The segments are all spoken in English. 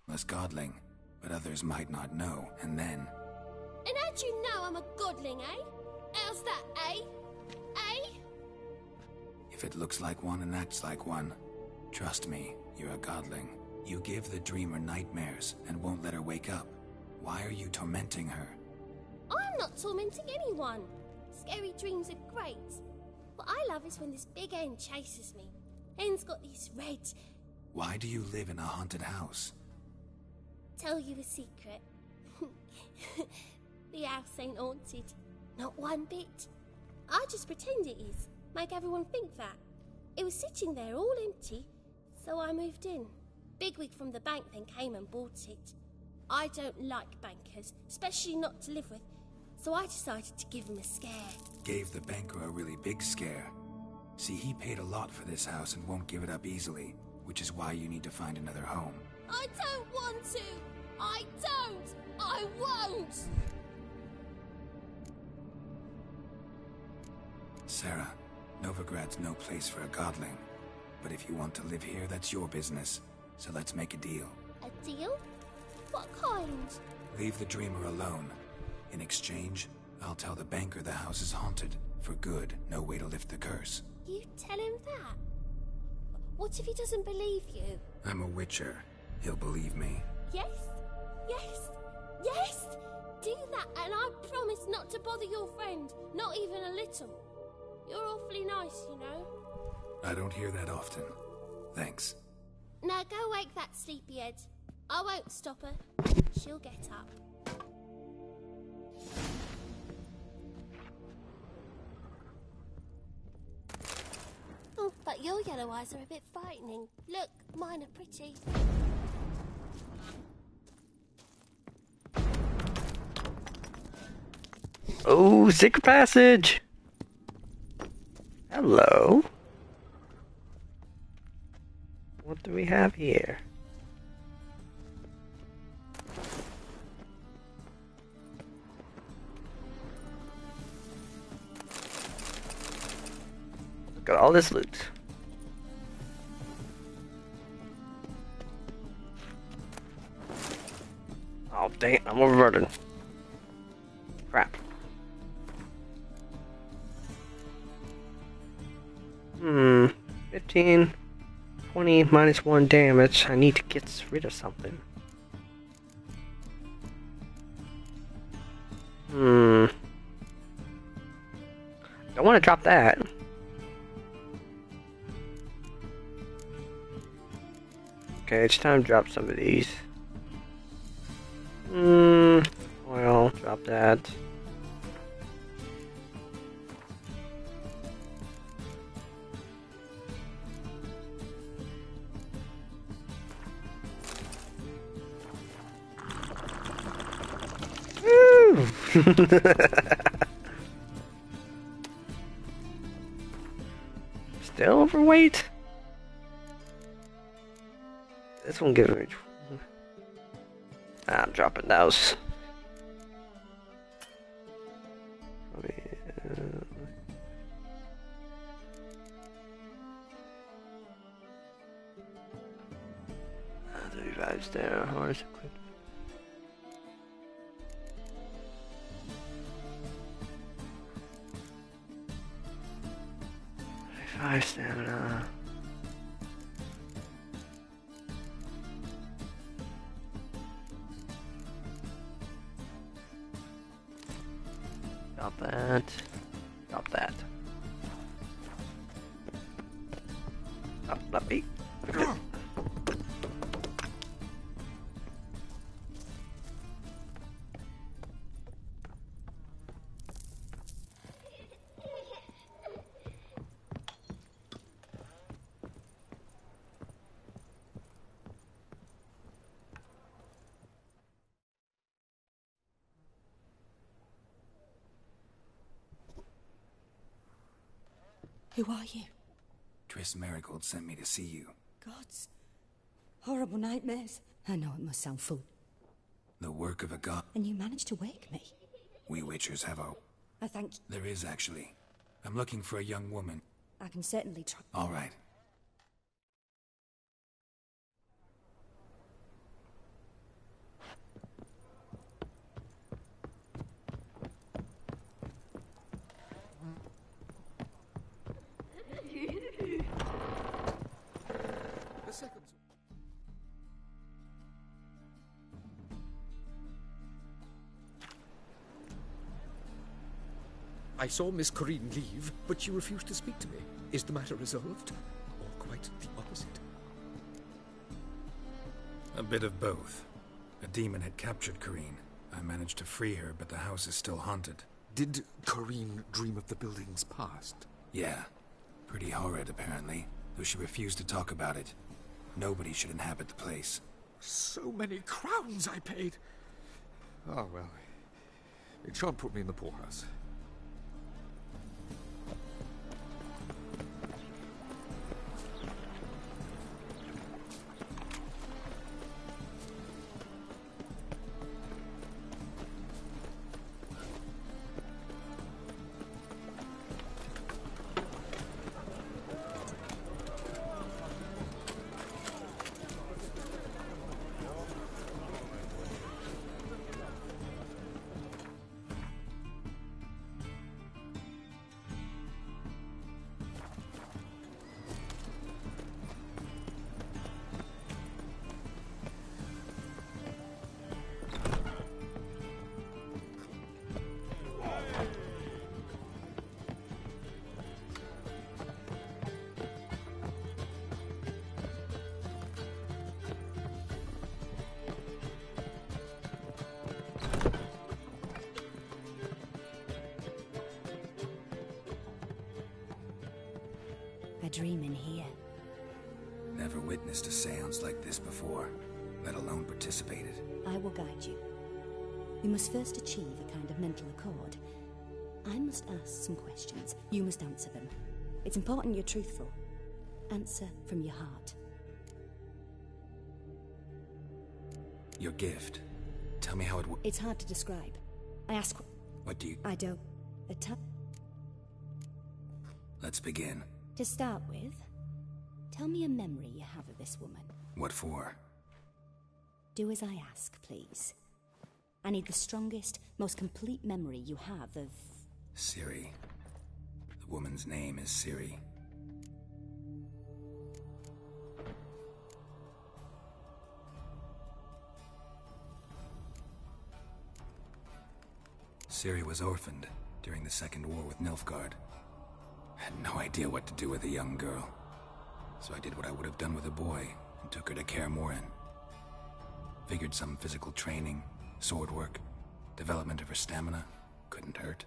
Was godling, but others might not know, and then... And how'd you know I'm a godling, eh? How's that, eh? Eh? If it looks like one and acts like one, trust me, you're a godling. You give the dreamer nightmares and won't let her wake up. Why are you tormenting her? I'm not tormenting anyone. Scary dreams are great. What I love is when this big hen chases me. Hen's got these red... Why do you live in a haunted house? Tell you a secret. The house ain't haunted. Not one bit. I just pretend it is. Make everyone think that. It was sitting there all empty, so I moved in. Bigwig from the bank then came and bought it. I don't like bankers, especially not to live with, so I decided to give him a scare. Gave the banker a really big scare. See, he paid a lot for this house and won't give it up easily, which is why you need to find another home. I don't want to! I don't! I won't! Sarah, Novigrad's no place for a godling. But if you want to live here, that's your business. So let's make a deal. A deal? What kind? Leave the dreamer alone. In exchange, I'll tell the banker the house is haunted. For good, no way to lift the curse. You tell him that? What if he doesn't believe you? I'm a witcher. He'll believe me. Yes? Yes? Yes! Do that and I promise not to bother your friend. Not even a little. You're awfully nice, you know. I don't hear that often. Thanks. Now go wake that sleepyhead. I won't stop her. She'll get up. Oh, but your yellow eyes are a bit frightening. Look, mine are pretty. Oh, secret passage! Hello. What do we have here? Look at all this loot. Oh dang, I'm overburdened. Crap. 15, 20, minus 1 damage. I need to get rid of something. Don't want to drop that. Okay, it's time to drop some of these. Well, drop that. Still overweight? This one gives me... I'm dropping those. The revives there, horse equipped. 5 stamina. Drop that. Drop that. Oh, let me. Who are you? Triss Merigold sent me to see you. Gods. Horrible nightmares. I know it must sound fool. The work of a god. And you managed to wake me. We witchers have our... I thank you. There is, actually. I'm looking for a young woman. I can certainly try. All right. I saw Miss Corrine leave, but she refused to speak to me. Is the matter resolved? Or quite the opposite? A bit of both. A demon had captured Corrine. I managed to free her, but the house is still haunted. Did Corrine dream of the building's past? Yeah. Pretty horrid, apparently, though she refused to talk about it. Nobody should inhabit the place. So many crowns I paid! Oh, well. It shan't put me in the poorhouse. A dream in here. Never witnessed a seance like this before, let alone participated. I will guide you. You must first achieve a kind of mental accord. I must ask some questions. You must answer them. It's important you're truthful. Answer from your heart. Your gift. Tell me how it It's hard to describe. I ask... What do you... I don't... Let's begin. To start with, tell me a memory you have of this woman. What for? Do as I ask, please. I need the strongest, most complete memory you have of... Ciri. The woman's name is Ciri. Ciri was orphaned during the Second War with Nilfgaard. Had no idea what to do with a young girl. So I did what I would have done with a boy and took her to Kaer Morhen. Figured some physical training, sword work, development of her stamina couldn't hurt.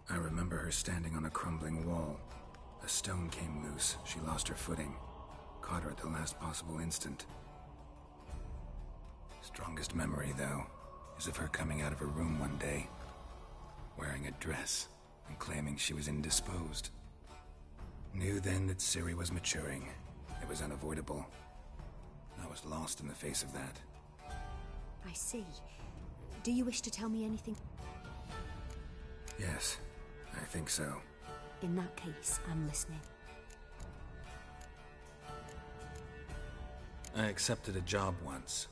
I remember her standing on a crumbling wall. A stone came loose, she lost her footing. Caught her at the last possible instant. Strongest memory, though, is of her coming out of her room one day, wearing a dress and claiming she was indisposed. Knew then that Ciri was maturing. It was unavoidable. I was lost in the face of that. I see. Do you wish to tell me anything? Yes, I think so. In that case, I'm listening. I accepted a job once.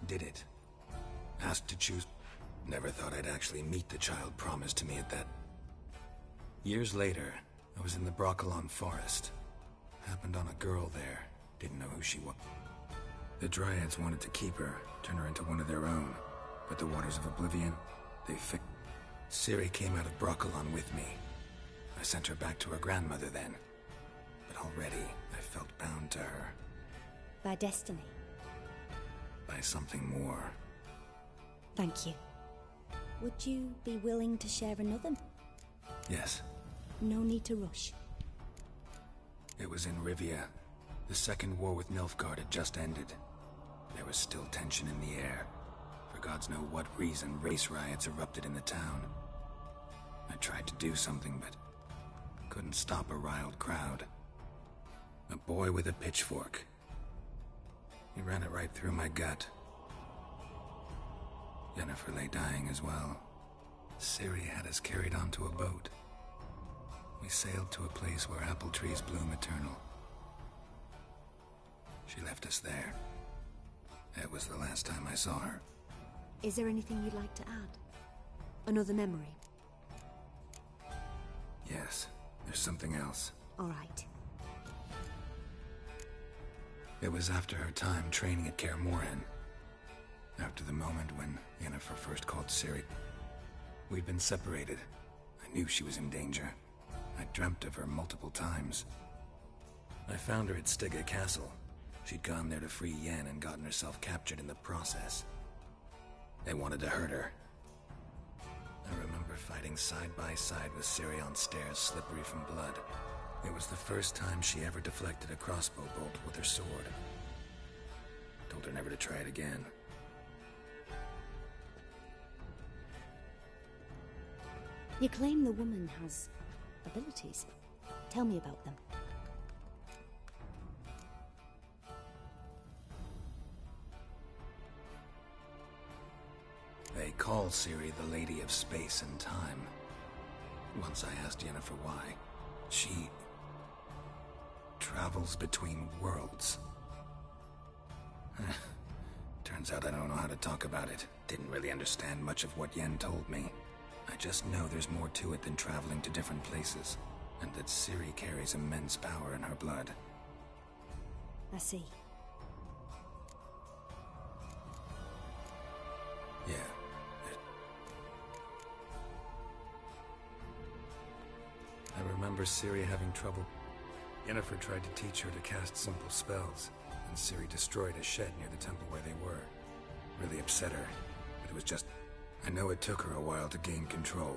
Did it. Asked to choose. Never thought I'd actually meet the child promised to me at that. Years later, I was in the Brokilon Forest. Happened on a girl there. Didn't know who she was. The Dryads wanted to keep her, turn her into one of their own. But the Waters of Oblivion, they fixed. Ciri came out of Brokilon with me. I sent her back to her grandmother then. But already, I felt bound to her. By destiny. By something more. Thank you. Would you be willing to share another? Yes. No need to rush. It was in Rivia. The Second War with Nilfgaard had just ended. There was still tension in the air. For gods know what reason, race riots erupted in the town. I tried to do something, but couldn't stop a riled crowd. A boy with a pitchfork. He ran it right through my gut. Yennefer lay dying as well. Ciri had us carried onto a boat. We sailed to a place where apple trees bloom eternal. She left us there. That was the last time I saw her. Is there anything you'd like to add? Another memory? Yes, there's something else. All right. It was after her time training at Kaer Morhen. After the moment when Yennefer first called Ciri. We'd been separated. I knew she was in danger. I dreamt of her multiple times. I found her at Stygga Castle. She'd gone there to free Yen and gotten herself captured in the process. They wanted to hurt her. I remember fighting side by side with Ciri on stairs slippery from blood. It was the first time she ever deflected a crossbow bolt with her sword. Told her never to try it again. You claim the woman has abilities. Tell me about them. They call Ciri the Lady of Space and Time. Once I asked Yennefer why. She travels between worlds. Turns out I don't know how to talk about it. Didn't really understand much of what Yen told me. I just know there's more to it than traveling to different places, and that Ciri carries immense power in her blood. I see. Yeah. I remember Ciri having trouble. Yennefer tried to teach her to cast simple spells, and Ciri destroyed a shed near the temple where they were. Really upset her, but it was just... I know it took her a while to gain control,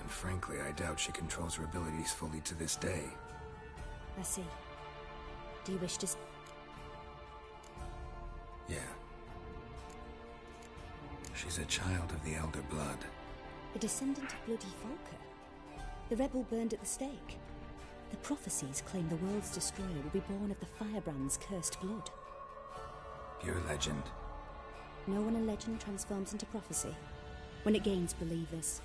and frankly, I doubt she controls her abilities fully to this day. I see. Do you wish to... Yeah. She's a child of the Elder Blood. A descendant of Bloody Falker. The rebel burned at the stake. The prophecies claim the world's destroyer will be born of the Firebrand's cursed blood. Pure legend. Know when a legend transforms into prophecy? When it gains believers.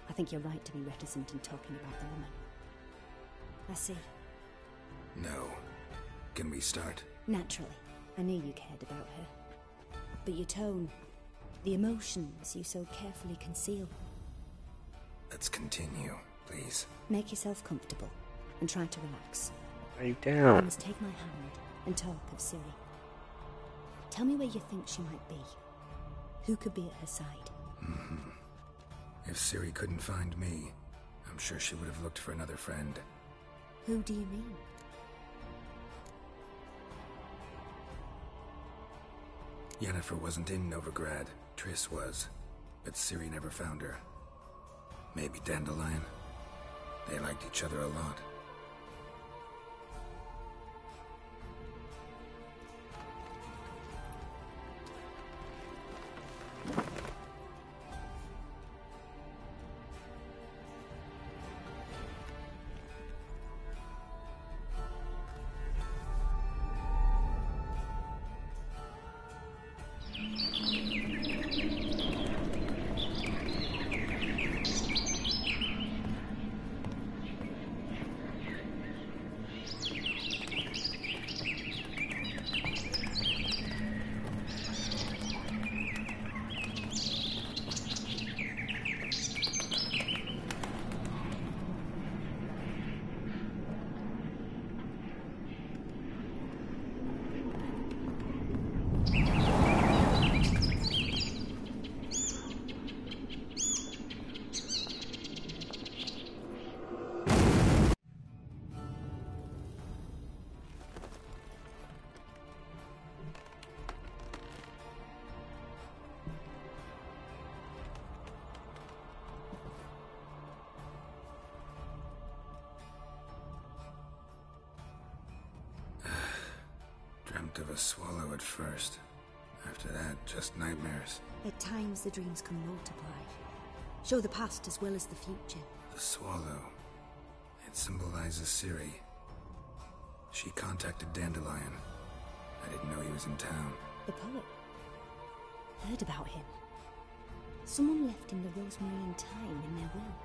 I think you're right to be reticent in talking about the woman. I see. No. Can we start? Naturally. I knew you cared about her. But your tone, the emotions you so carefully conceal. Let's continue, please. Make yourself comfortable and try to relax. Are you You down? must take my hand and talk of Ciri. Tell me where you think she might be. Who could be at her side? If Ciri couldn't find me, I'm sure she would have looked for another friend. Who do you mean? Yennefer wasn't in Novigrad. Triss was. But Ciri never found her. Maybe Dandelion? They liked each other a lot. Dreamt of a swallow at first. After that, just nightmares. At times the dreams can multiply. Show the past as well as the future. The swallow. It symbolizes Ciri. She contacted Dandelion. I didn't know he was in town. The poet. Heard about him. Someone left him the Rosemary and thyme in their will.